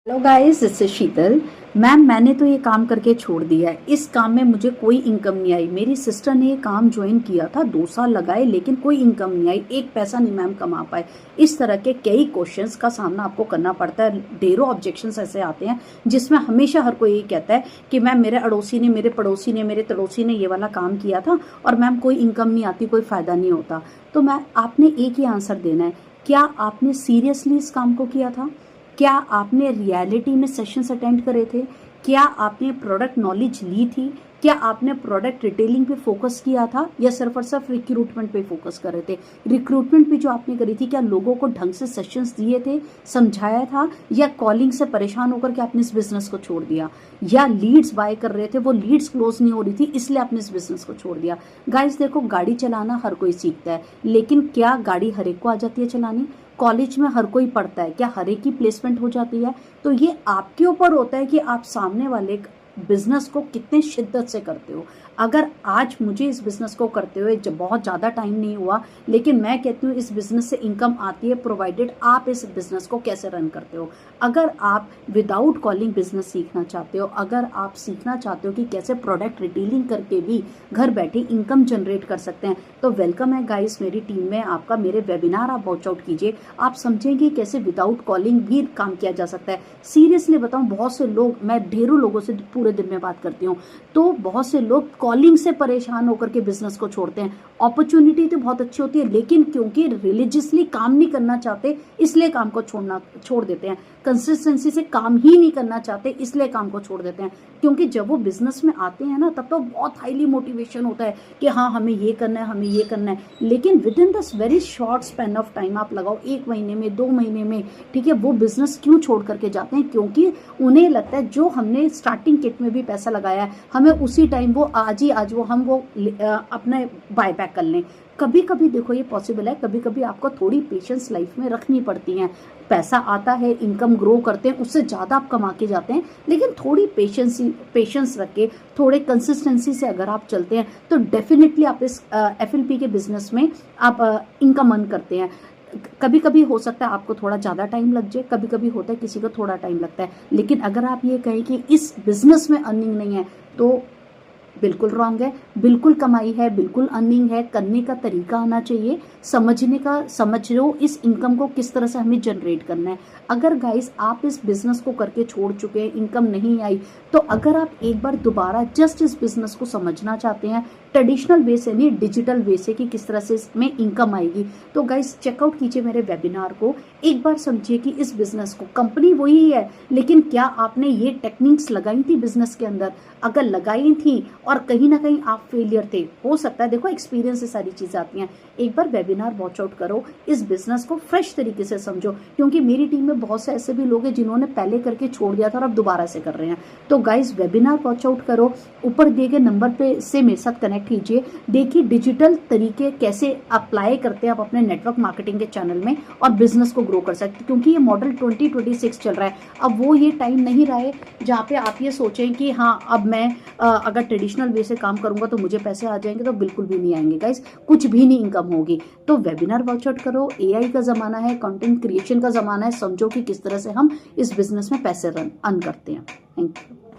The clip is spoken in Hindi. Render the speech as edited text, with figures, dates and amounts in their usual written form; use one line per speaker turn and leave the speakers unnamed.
हेलो गाइस, इससे शीतल। मैम, मैंने तो ये काम करके छोड़ दिया है। इस काम में मुझे कोई इनकम नहीं आई। मेरी सिस्टर ने ये काम ज्वाइन किया था, 2 साल लगाए, लेकिन कोई इनकम नहीं आई। एक पैसा नहीं मैम कमा पाए। इस तरह के कई क्वेश्चंस का सामना आपको करना पड़ता है। ढेरों ऑब्जेक्शंस ऐसे आते हैं जिसमें हमेशा हर कोई ये कहता है कि मैम मेरे अड़ोसी ने, मेरे पड़ोसी ने, मेरे तड़ोसी ने ये वाला काम किया था और मैम कोई इनकम नहीं आती, कोई फायदा नहीं होता। तो मैम आपने एक ही आंसर देना है, क्या आपने सीरियसली इस काम को किया था? क्या आपने रियलिटी में सेशंस अटेंड करे थे? क्या आपने प्रोडक्ट नॉलेज ली थी? क्या आपने प्रोडक्ट रिटेलिंग पे फोकस किया था या सिर्फ और सिर्फ रिक्रूटमेंट पे फोकस कर रहे थे? रिक्रूटमेंट भी जो आपने करी थी, क्या लोगों को ढंग से सेशंस दिए थे, समझाया था, या कॉलिंग से परेशान होकर के आपने इस बिजनेस को छोड़ दिया? या लीड्स बाय कर रहे थे, वो लीड्स क्लोज नहीं हो रही थी इसलिए आपने इस बिजनेस को छोड़ दिया? गाइस देखो, गाड़ी चलाना हर कोई सीखता है, लेकिन क्या गाड़ी हर एक को आ जाती है चलानी? कॉलेज में हर कोई पढ़ता है, क्या हर एक की प्लेसमेंट हो जाती है? तो ये आपके ऊपर होता है कि आप सामने वाले बिजनेस को कितने शिद्दत से करते हो। अगर आज मुझे इस बिजनेस को करते हुए जब बहुत ज़्यादा टाइम नहीं हुआ, लेकिन मैं कहती हूँ इस बिजनेस से इनकम आती है, प्रोवाइडेड आप इस बिजनेस को कैसे रन करते हो। अगर आप विदाउट कॉलिंग बिजनेस सीखना चाहते हो, अगर आप सीखना चाहते हो कि कैसे प्रोडक्ट रिटेलिंग करके भी घर बैठे इनकम जनरेट कर सकते हैं, तो वेलकम है गाइस मेरी टीम में आपका। मेरे वेबिनार आप वॉच आउट कीजिए, आप समझेंगे कैसे विदाउट कॉलिंग भी काम किया जा सकता है। सीरियसली बताऊं, बहुत से लोग, मैं ढेरों लोगों से पूरे दिन में बात करती हूँ, तो बहुत से लोग कॉलिंग से परेशान होकर के बिजनेस को छोड़ते हैं। अपॉर्चुनिटी तो बहुत अच्छी होती है, लेकिन क्योंकि रिलीजियसली काम नहीं करना चाहते इसलिए काम को छोड़ देते हैं। कंसिस्टेंसी से काम ही नहीं करना चाहते इसलिए काम को छोड़ देते हैं। क्योंकि जब वो बिजनेस में आते हैं ना, तब तो बहुत हाईली मोटिवेशन होता है कि हाँ हमें ये करना है, हमें ये करना है। लेकिन with in this very short span of time, आप लगाओ 1 महीने में, 2 महीने में, ठीक है, वो बिजनेस क्यों छोड़ करके जाते हैं? क्योंकि उन्हें लगता है जो हमने स्टार्टिंग किट में भी पैसा लगाया है, हमें उसी टाइम वो आज वो हम वो अपने बाय बैक कर लें। कभी कभी देखो ये पॉसिबल है, कभी कभी आपको थोड़ी पेशेंस लाइफ में रखनी पड़ती है। पैसा आता है, इनकम ग्रो करते हैं, उससे ज़्यादा आप कमा के जाते हैं, लेकिन थोड़ी पेशेंस रख के, थोड़े कंसिस्टेंसी से अगर आप चलते हैं तो डेफिनेटली आप इस FLP के बिजनेस में आप इनकम अर्न करते हैं। कभी कभी हो सकता है आपको थोड़ा ज़्यादा टाइम लग जाए, कभी कभी होता है किसी को थोड़ा टाइम लगता है, लेकिन अगर आप ये कहें कि इस बिजनेस में अर्निंग नहीं है, तो बिल्कुल रॉन्ग है। बिल्कुल कमाई है, बिल्कुल अर्निंग है। करने का तरीका आना चाहिए, समझ लो इस इनकम को किस तरह से हमें जनरेट करना है। अगर गाइस आप इस बिजनेस को करके छोड़ चुके हैं, इनकम नहीं आई, तो अगर आप एक बार दोबारा जस्ट इस बिजनेस को समझना चाहते हैं, ट्रेडिशनल वे से नहीं, डिजिटल वे से, कि किस तरह से इसमें इनकम आएगी, तो गाइस चेकआउट कीजिए मेरे वेबिनार को। एक बार समझिए कि इस बिजनेस को, कंपनी वही है, लेकिन क्या आपने ये टेक्निक्स लगाई थी बिजनेस के अंदर? अगर लगाई थी और कहीं ना कहीं आप फेलियर थे, हो सकता है, देखो एक्सपीरियंस से सारी चीज़ें आती हैं। एक बार वेबिनार वॉच आउट करो, इस बिजनेस को फ्रेश तरीके से समझो, क्योंकि मेरी टीम में बहुत से ऐसे भी लोग हैं जिन्होंने पहले करके छोड़ दिया था और अब दोबारा से कर रहे हैं। तो गाइस वेबिनार वॉच आउट करो, ऊपर दिए गए नंबर पे से मेरे साथ कनेक्ट कीजिए। देखिए डिजिटल तरीके कैसे अप्लाई करते हैं आप अपने नेटवर्क मार्केटिंग के चैनल में और बिजनेस को ग्रो कर सकते हैं, क्योंकि ये मॉडल 2026 चल रहा है। अब वो ये टाइम नहीं रहा है जहाँ पे आप ये सोचें कि हाँ अब मैं अगर ट्रेडिशनल वे से काम करूंगा तो मुझे पैसे आ जाएंगे, तो बिल्कुल भी नहीं आएंगे गाइस, कुछ भी नहीं इनकम होगी। तो वेबिनार वॉच आउट करो, AI का ज़माना है, कंटेंट क्रिएशन का ज़माना है, समझो कि किस तरह से हम इस बिजनेस में पैसे अर्न करते हैं। Thank you.